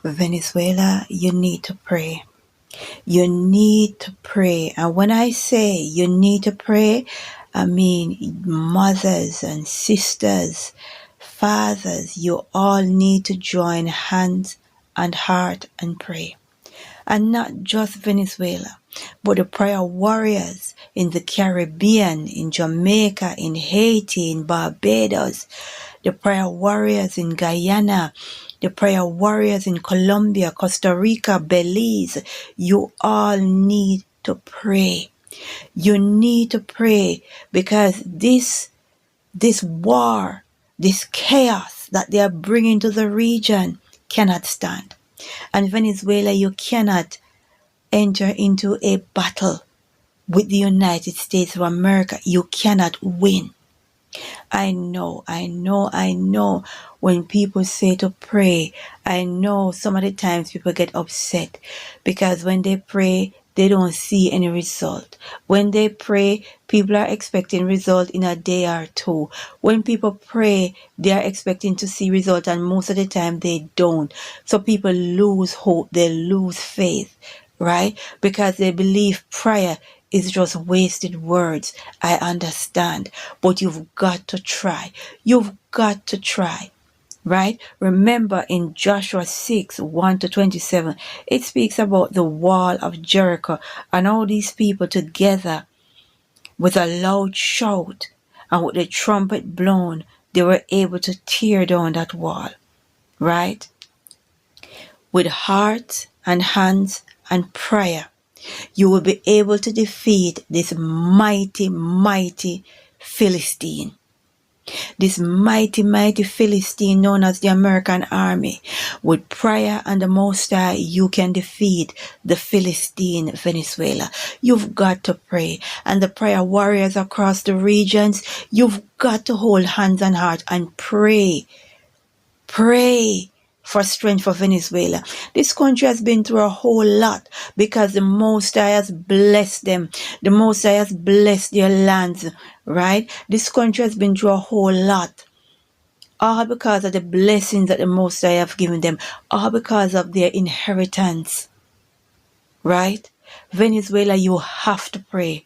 Venezuela, you need to pray. You need to pray. And when I say you need to pray, I mean mothers and sisters, fathers, you all need to join hands and heart and pray. And not just Venezuela, but the prayer warriors in the Caribbean, in Jamaica, in Haiti, in Barbados, the prayer warriors in Guyana, the prayer warriors in Colombia, Costa Rica, Belize. You all need to pray. You need to pray because this war, this chaos that they are bringing to the region cannot stand. And Venezuela, you cannot enter into a battle with the United States of America. You cannot win. I know. When people say to pray, I know some of the times people get upset because when they pray, they don't see any result. When they pray, people are expecting result in a day or two. When people pray, they are expecting to see result, and most of the time they don't. So people lose hope, they lose faith, right? Because they believe prayer is just wasted words. I understand, but you've got to try. You've got to try. Right? Remember in Joshua 6, 1-27, it speaks about the wall of Jericho and all these people together with a loud shout and with the trumpet blown, they were able to tear down that wall. Right? With heart and hands and prayer, you will be able to defeat this mighty, mighty Philistine. This mighty, mighty Philistine known as the American army. With prayer and the Most High, you can defeat the Philistine Venezuela. You've got to pray. And the prayer warriors across the regions, you've got to hold hands and heart and pray. Pray for strength for Venezuela. This country has been through a whole lot because the Most High has blessed them. The Most High has blessed their lands, right? This country has been through a whole lot. All because of the blessings that the Most High have given them. All because of their inheritance, right? Venezuela, you have to pray.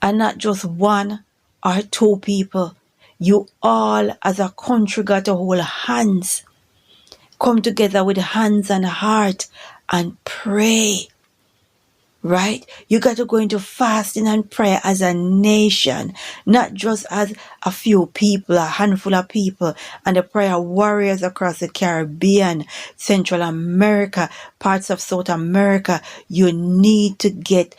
And not just one or two people. You all as a country got to hold hands. Come together with hands and heart and pray, right? You got to go into fasting and prayer as a nation, not just as a few people, a handful of people, and the prayer warriors across the Caribbean, Central America, parts of South America. You need to get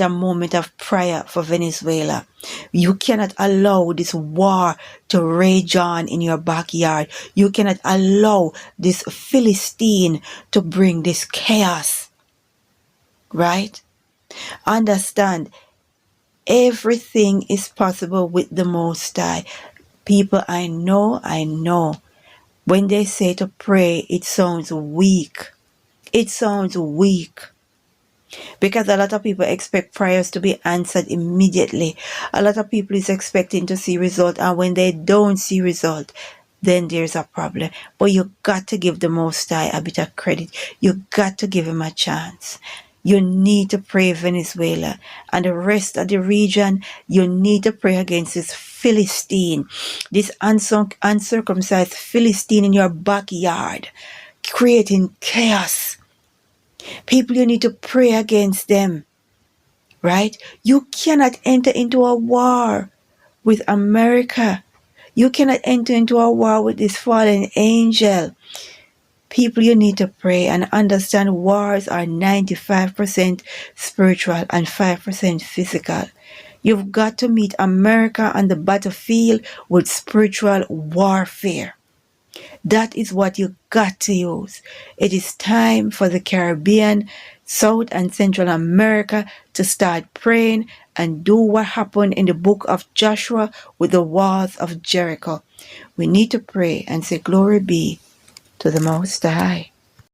a moment of prayer for Venezuela. You cannot allow this war to rage on in your backyard. You cannot allow this Philistine to bring this chaos. Right? Understand, everything is possible with the Most High. People, I know. When they say to pray, it sounds weak. It sounds weak. Because a lot of people expect prayers to be answered immediately. A lot of people is expecting to see result, and when they don't see result, then there's a problem. But you got to give the Most High a bit of credit. You got to give him a chance. You need to pray Venezuela and the rest of the region. You need to pray against this Philistine, this uncircumcised Philistine in your backyard, creating chaos. People, you need to pray against them, right? You cannot enter into a war with America. You cannot enter into a war with this fallen angel. People, you need to pray and understand wars are 95% spiritual and 5% physical. You've got to meet America on the battlefield with spiritual warfare. That is what you got to use. It is time for the Caribbean, South and Central America to start praying and do what happened in the book of Joshua with the walls of Jericho. We need to pray and say, glory be to the Most High.